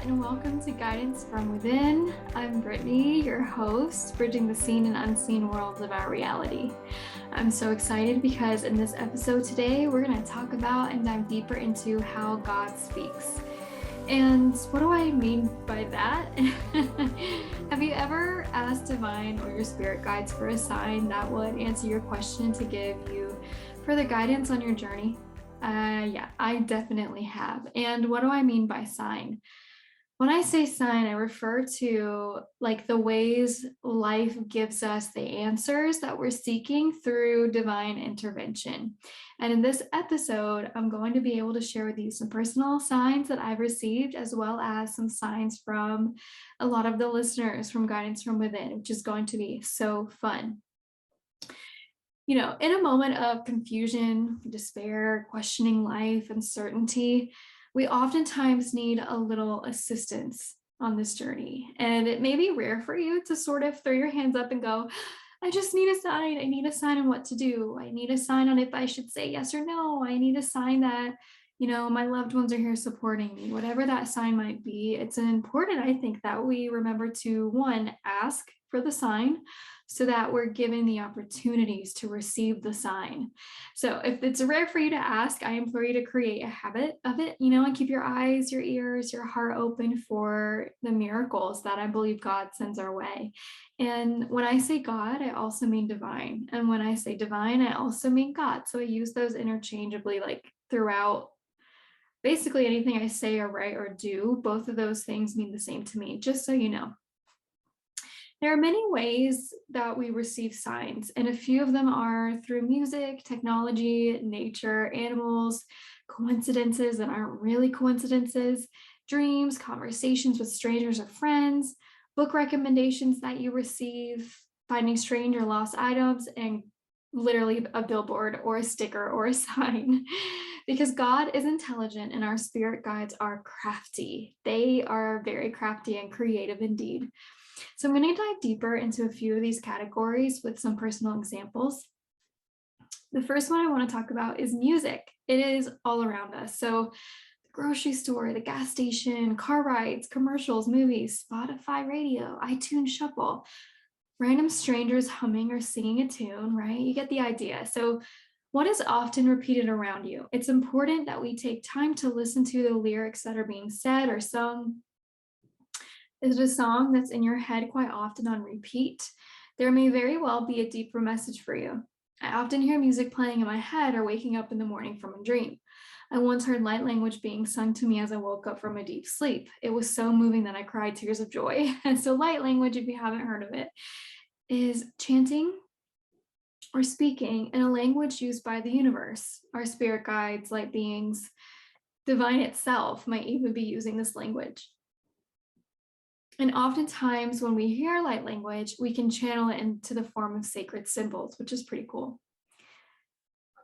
and welcome to Guidance from Within. I'm Brittany, your host, bridging the seen and unseen worlds of our reality. I'm so excited because in this episode today, we're going to talk about and dive deeper into how God speaks. And what do I mean by that? Have you ever asked divine or your spirit guides for a sign that would answer your question to give you further guidance on your journey? Yeah, I definitely have. And what do I mean by sign? When I say sign, I refer to like the ways life gives us the answers that we're seeking through divine intervention. And in this episode, I'm going to be able to share with you some personal signs that I've received, as well as some signs from a lot of the listeners from Guidance from Within, which is going to be so fun. You know, in a moment of confusion, despair, questioning life, uncertainty, we oftentimes need a little assistance on this journey. And it may be rare for you to sort of throw your hands up and go, I just need a sign. I need a sign on what to do. I need a sign on if I should say yes or no. I need a sign that, you know, my loved ones are here supporting me, whatever that sign might be. It's important, I think, that we remember to, one, ask for the sign so that we're given the opportunities to receive the sign. So if it's rare for you to ask, I implore you to create a habit of it, you know, and keep your eyes, your ears, your heart open for the miracles that I believe God sends our way. And when I say God, I also mean divine. And when I say divine, I also mean God. So I use those interchangeably, like throughout basically anything I say or write or do. Both of those things mean the same to me, just so you know. There are many ways that we receive signs, and a few of them are through music, technology, nature, animals, coincidences that aren't really coincidences, dreams, conversations with strangers or friends, book recommendations that you receive, finding strange or lost items, and literally a billboard or a sticker or a sign. Because God is intelligent and our spirit guides are crafty. They are very crafty and creative indeed. So I'm going to dive deeper into a few of these categories with some personal examples. The first one I want to talk about is music. It is all around us. So the grocery store, the gas station, car rides, commercials, movies, Spotify radio, iTunes shuffle, random strangers humming or singing a tune, right? You get the idea. So what is often repeated around you? It's important that we take time to listen to the lyrics that are being said or sung. Is it a song that's in your head quite often on repeat? There may very well be a deeper message for you. I often hear music playing in my head or waking up in the morning from a dream. I once heard light language being sung to me as I woke up from a deep sleep. It was so moving that I cried tears of joy. And so light language, if you haven't heard of it, is chanting or speaking in a language used by the universe. Our spirit guides, light beings, divine itself might even be using this language. And oftentimes when we hear light language, we can channel it into the form of sacred symbols, which is pretty cool.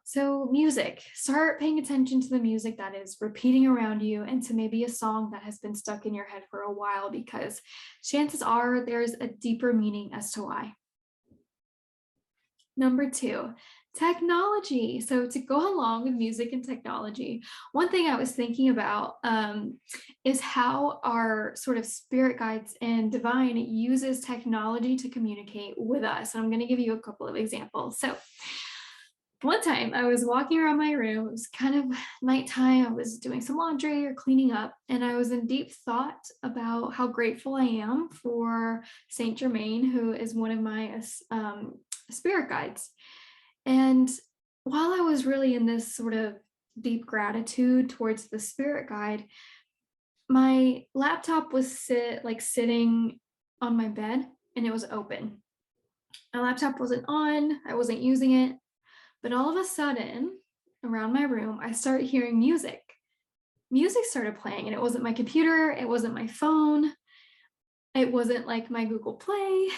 So music, start paying attention to the music that is repeating around you and to maybe a song that has been stuck in your head for a while, because chances are there's a deeper meaning as to why. Number two, technology. So to go along with music and technology, one thing I was thinking about is how our sort of spirit guides and divine uses technology to communicate with us. And I'm going to give you a couple of examples. So one time I was walking around my room, it was kind of nighttime, I was doing some laundry or cleaning up, and I was in deep thought about how grateful I am for Saint Germain, who is one of my spirit guides. And while I was really in this sort of deep gratitude towards the spirit guide, my laptop was sitting on my bed and it was open. My laptop wasn't on, I wasn't using it, but all of a sudden around my room, I started hearing music. Music started playing, and it wasn't my computer, it wasn't my phone, it wasn't like my Google Play.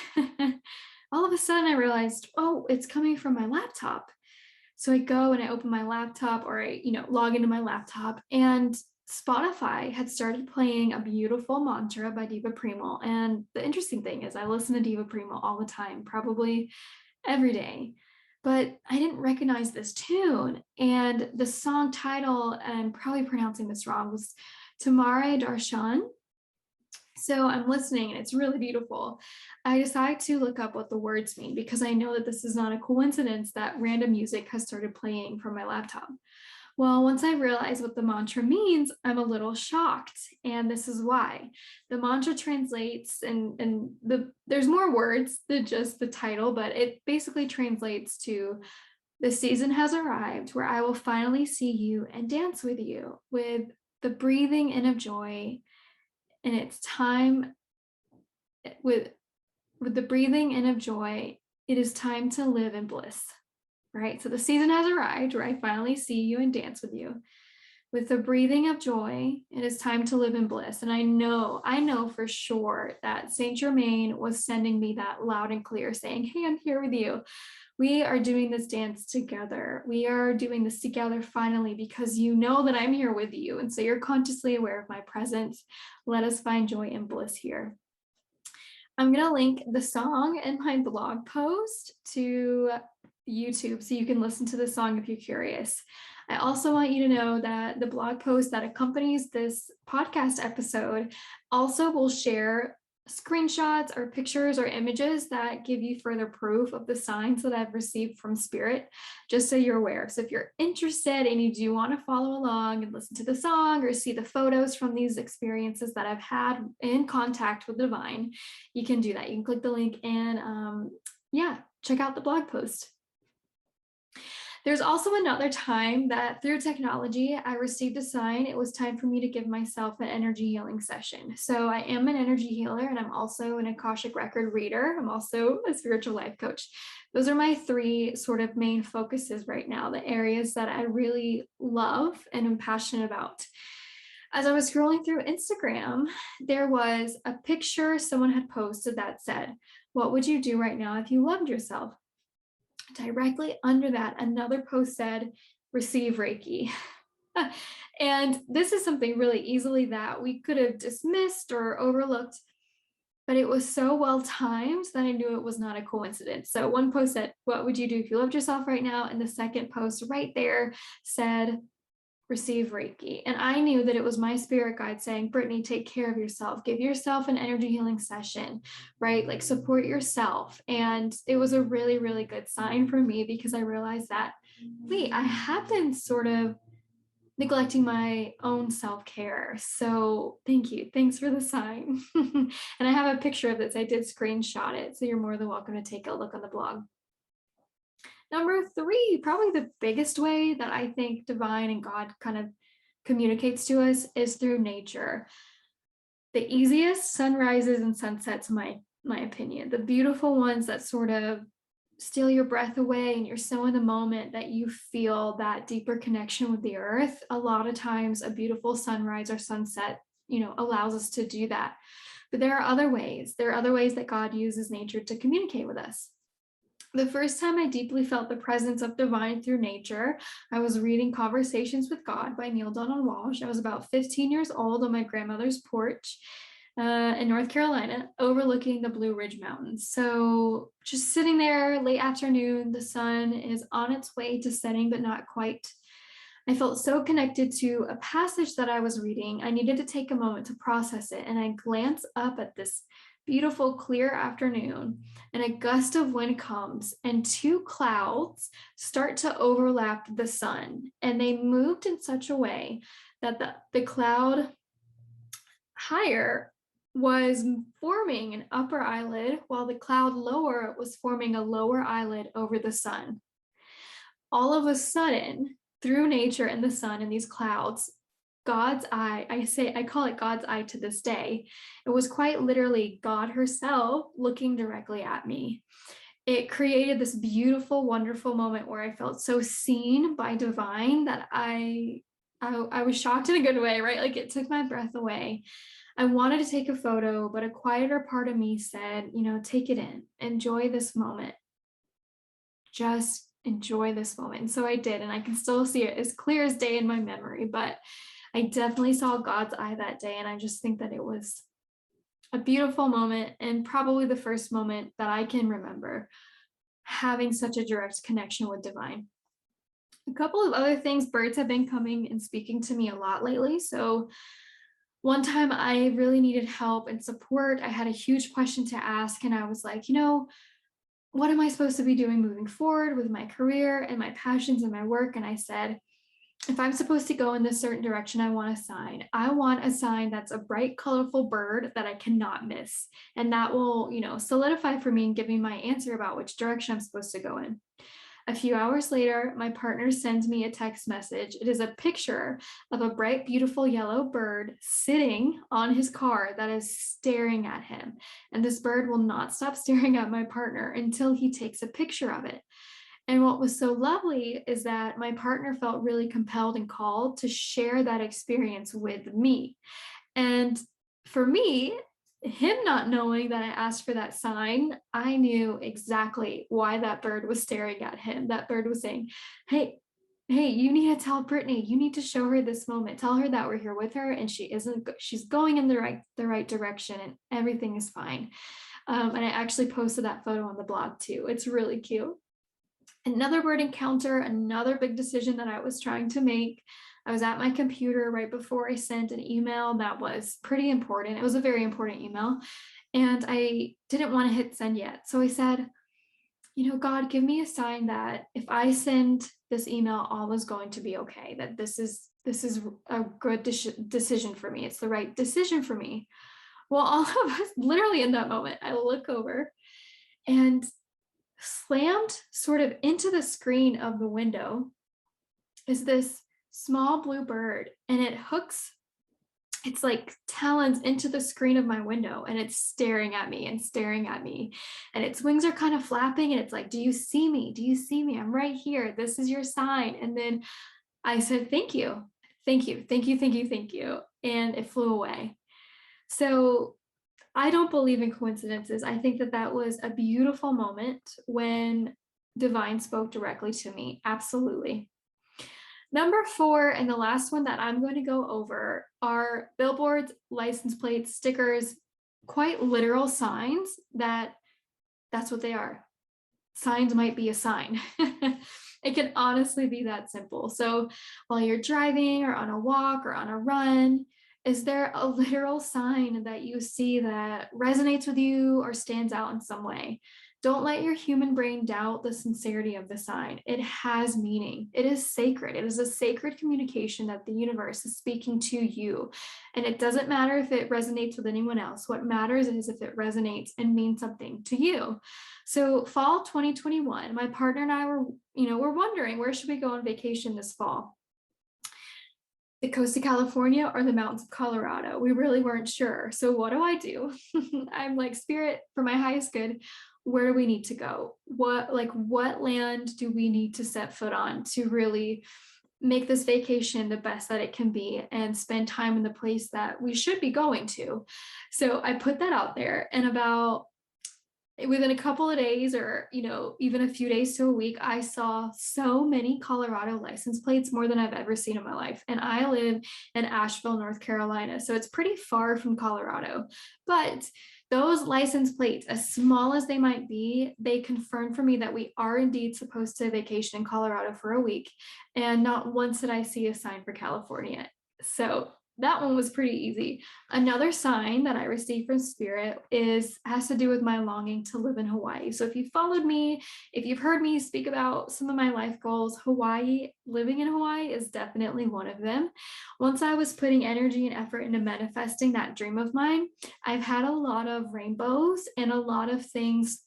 All of a sudden I realized, oh, it's coming from my laptop. So I go and I open my laptop, or I, log into my laptop, and Spotify had started playing a beautiful mantra by Diva Primo. And the interesting thing is I listen to Diva Primo all the time, probably every day, but I didn't recognize this tune. And the song title, and I'm probably pronouncing this wrong, was Tamare Darshan. So I'm listening and it's really beautiful. I decide to look up what the words mean because I know that this is not a coincidence that random music has started playing from my laptop. Well, once I realize what the mantra means, I'm a little shocked. And this is why. The mantra translates, there's more words than just the title, but it basically translates to: the season has arrived where I will finally see you and dance with you, with the breathing in of joy. And it's time with the breathing in of joy. It is time to live in bliss. Right? So the season has arrived where I finally see you and dance with you. With the breathing of joy, it is time to live in bliss. And I know for sure that Saint Germain was sending me that loud and clear, saying, hey, I'm here with you. We are doing this dance together. We are doing this together finally because you know that I'm here with you. And so you're consciously aware of my presence. Let us find joy and bliss here. I'm going to link the song in my blog post to YouTube so you can listen to the song if you're curious. I also want you to know that the blog post that accompanies this podcast episode also will share screenshots or pictures or images that give you further proof of the signs that I've received from Spirit, just so you're aware. So if you're interested and you do want to follow along and listen to the song or see the photos from these experiences that I've had in contact with Divine, you can do that. You can click the link and check out the blog post. There's also another time that through technology, I received a sign. It was time for me to give myself an energy healing session. So I am an energy healer and I'm also an Akashic Record reader. I'm also a spiritual life coach. Those are my three sort of main focuses right now, the areas that I really love and am passionate about. As I was scrolling through Instagram, there was a picture someone had posted that said, what would you do right now if you loved yourself? Directly under that, another post said, receive Reiki. And this is something really easily that we could have dismissed or overlooked, but it was so well timed that I knew it was not a coincidence. So one post said, what would you do if you loved yourself right now? And the second post right there said, receive Reiki. And I knew that it was my spirit guide saying, Brittany, take care of yourself, give yourself an energy healing session, right? Like support yourself. And it was a really, really good sign for me because I realized that, wait, I have been sort of neglecting my own self-care. So thank you. Thanks for the sign. And I have a picture of this. I did screenshot it. So you're more than welcome to take a look on the blog. Number three, probably the biggest way that I think Divine and God kind of communicates to us is through nature. The easiest sunrises and sunsets, my opinion, the beautiful ones that sort of steal your breath away and you're so in the moment that you feel that deeper connection with the earth. A lot of times a beautiful sunrise or sunset, allows us to do that. But there are other ways. There are other ways that God uses nature to communicate with us. The first time I deeply felt the presence of Divine through nature, I was reading Conversations with God by Neale Donald Walsh. I was about 15 years old on my grandmother's porch in North Carolina, overlooking the Blue Ridge Mountains. So just sitting there late afternoon, the sun is on its way to setting, but not quite. I felt so connected to a passage that I was reading. I needed to take a moment to process it. And I glanced up at this beautiful, clear afternoon, and a gust of wind comes, and two clouds start to overlap the sun. And they moved in such a way that the cloud higher was forming an upper eyelid, while the cloud lower was forming a lower eyelid over the sun. All of a sudden, through nature and the sun and these clouds, God's eye, I call it God's eye to this day. It was quite literally God herself looking directly at me. It created this beautiful, wonderful moment where I felt so seen by Divine that I was shocked in a good way, right? Like it took my breath away. I wanted to take a photo, but a quieter part of me said, take it in, enjoy this moment. Just enjoy this moment. And so I did, and I can still see it as clear as day in my memory, but I definitely saw God's eye that day. And I just think that it was a beautiful moment and probably the first moment that I can remember having such a direct connection with Divine. A couple of other things, birds have been coming and speaking to me a lot lately. So one time I really needed help and support. I had a huge question to ask, and I was like, what am I supposed to be doing moving forward with my career and my passions and my work? And I said, if I'm supposed to go in this certain direction, I want a sign. I want a sign that's a bright, colorful bird that I cannot miss. And that will, solidify for me and give me my answer about which direction I'm supposed to go in. A few hours later, my partner sends me a text message. It is a picture of a bright, beautiful yellow bird sitting on his car that is staring at him. And this bird will not stop staring at my partner until he takes a picture of it. And what was so lovely is that my partner felt really compelled and called to share that experience with me. And for me, him not knowing that I asked for that sign, I knew exactly why that bird was staring at him. That bird was saying, hey, you need to tell Brittany, you need to show her this moment. Tell her that we're here with her and she's going in the right direction and everything is fine. And I actually posted that photo on the blog too. It's really cute. Another bird encounter, another big decision that I was trying to make. I was at my computer right before I sent an email that was pretty important. It was a very important email, and I didn't want to hit send yet. So I said, God, give me a sign that if I send this email, all is going to be okay, that this is a good decision for me. It's the right decision for me. Well, all of us, literally in that moment, I look over and slammed sort of into the screen of the window is this small blue bird, and it hooks its like talons into the screen of my window, and it's staring at me and staring at me, and its wings are kind of flapping, and it's like, do you see me? Do you see me? I'm right here. This is your sign. And then I said, thank you, thank you, thank you, thank you, thank you. And it flew away. So I don't believe in coincidences. I think that that was a beautiful moment when divine spoke directly to me. Absolutely. Number 4, and the last one that I'm going to go over, are billboards, license plates, stickers, quite literal signs that's what they are. Signs might be a sign. It can honestly be that simple. So while you're driving or on a walk or on a run, is there a literal sign that you see that resonates with you or stands out in some way? Don't let your human brain doubt the sincerity of the sign. It has meaning. It is sacred. It is a sacred communication that the universe is speaking to you. And it doesn't matter if it resonates with anyone else. What matters is if it resonates and means something to you. So fall 2021, my partner and I we're wondering, where should we go on vacation this fall? The coast of California or the mountains of Colorado? We really weren't sure. So what do? I'm like, Spirit, for my highest good, where do we need to go? What land do we need to set foot on to really make this vacation the best that it can be and spend time in the place that we should be going to? So I put that out there, and within a couple of days, or even a few days to a week, I saw so many Colorado license plates, more than I've ever seen in my life. And I live in Asheville, North Carolina, so it's pretty far from Colorado. But those license plates, as small as they might be, they confirmed for me that we are indeed supposed to vacation in Colorado for a week. And not once did I see a sign for California. So that one was pretty easy. Another sign that I received from Spirit has to do with my longing to live in Hawaii. So if you followed me, if you've heard me speak about some of my life goals, living in Hawaii is definitely one of them. Once I was putting energy and effort into manifesting that dream of mine, I've had a lot of rainbows and a lot of things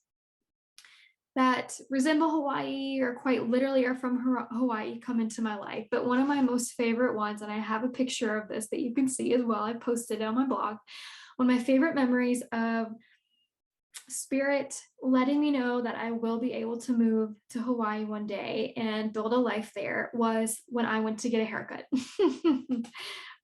that resemble Hawaii or quite literally are from Hawaii come into my life. But one of my most favorite ones, and I have a picture of this that you can see as well, I posted it on my blog. One of my favorite memories of Spirit letting me know that I will be able to move to Hawaii one day and build a life there was when I went to get a haircut.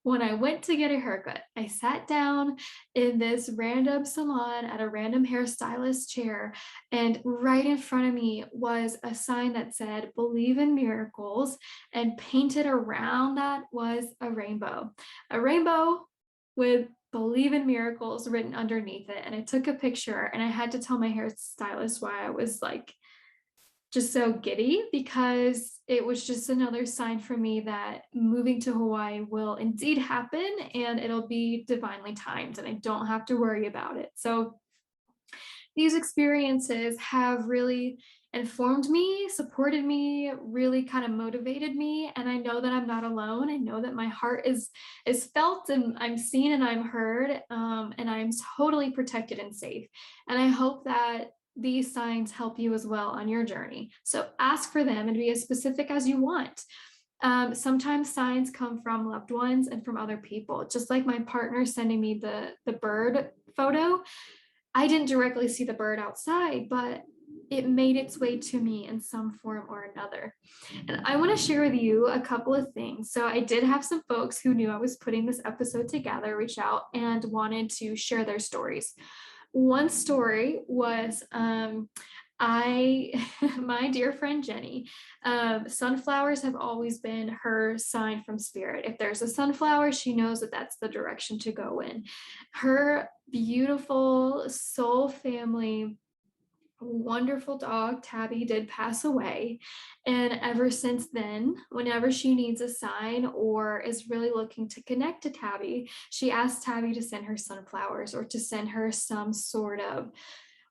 When I went to get a haircut, I sat down in this random salon at a random hairstylist chair, and right in front of me was a sign that said, "Believe in miracles," and painted around that was a rainbow with "Believe in miracles" written underneath it. And I took a picture, and I had to tell my hairstylist why I was like just so giddy because it was just another sign for me that moving to Hawaii will indeed happen and it'll be divinely timed and I don't have to worry about it. So these experiences have really informed me, supported me, really kind of motivated me. And I know that I'm not alone. I know that my heart is felt and I'm seen and I'm heard, and I'm totally protected and safe. And I hope that these signs help you as well on your journey. So ask for them and be as specific as you want. Sometimes signs come from loved ones and from other people, just like my partner sending me the bird photo. I didn't directly see the bird outside, but it made its way to me in some form or another. And I want to share with you a couple of things. So I did have some folks who knew I was putting this episode together reach out and wanted to share their stories. One story was my dear friend Jenny, sunflowers have always been her sign from spirit. If there's a sunflower, she knows that that's the direction to go in. Her beautiful soul family, wonderful dog Tabby did pass away, and ever since then, whenever she needs a sign or is really looking to connect to Tabby, she asks Tabby to send her sunflowers or to send her some sort of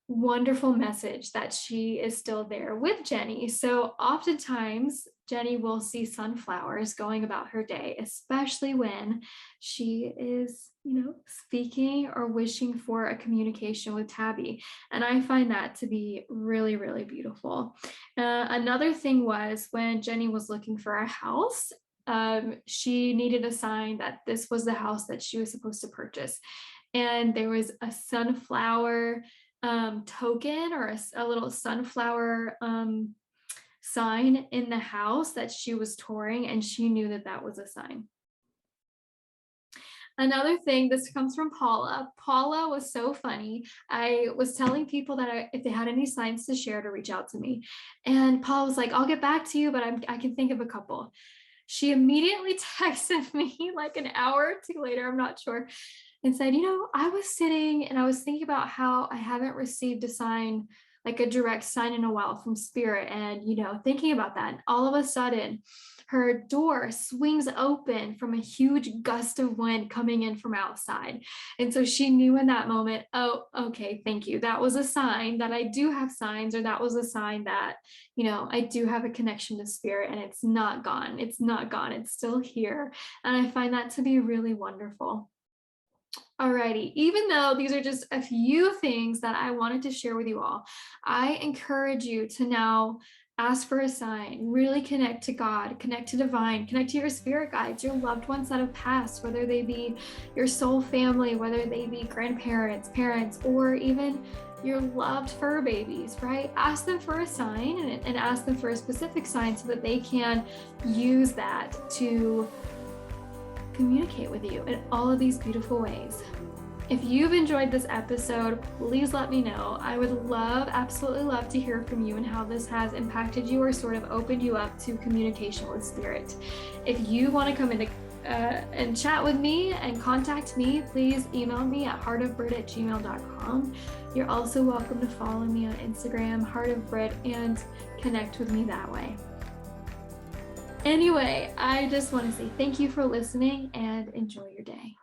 wonderful message that she is still there with Jenny. So oftentimes Jenny will see sunflowers going about her day, especially when she is, speaking or wishing for a communication with Tabby. And I find that to be really, really beautiful. Another thing was when Jenny was looking for a house, she needed a sign that this was the house that she was supposed to purchase. And there was a sunflower token or a little sunflower sign in the house that she was touring, and she knew that that was a sign. Another thing, this comes from Paula. Paula was so funny. I was telling people that if they had any signs to share, to reach out to me. And Paula was like, I'll get back to you, but I can think of a couple. She immediately texted me like an hour or two later, I'm not sure, and said, I was sitting and I was thinking about how I haven't received a sign, like a direct sign in a while from spirit. And, thinking about that, and all of a sudden her door swings open from a huge gust of wind coming in from outside. And so she knew in that moment, oh, okay, thank you. That was a sign that I do have signs, or that was a sign that, I do have a connection to spirit and it's not gone. It's not gone. It's still here. And I find that to be really wonderful. Alrighty, even though these are just a few things that I wanted to share with you all, I encourage you to now ask for a sign, really connect to God, connect to divine, connect to your spirit guides, your loved ones that have passed, whether they be your soul family, whether they be grandparents, parents, or even your loved fur babies, right? Ask them for a sign and ask them for a specific sign so that they can use that to communicate with you in all of these beautiful ways. If you've enjoyed this episode, please let me know. I would absolutely love to hear from you and how this has impacted you or sort of opened you up to communication with spirit. If you want to come in and chat with me and contact me, please email me at heartofbrit@gmail.com. You're also welcome to follow me on Instagram, heartofbrit, and connect with me that way. Anyway, I just want to say thank you for listening and enjoy your day.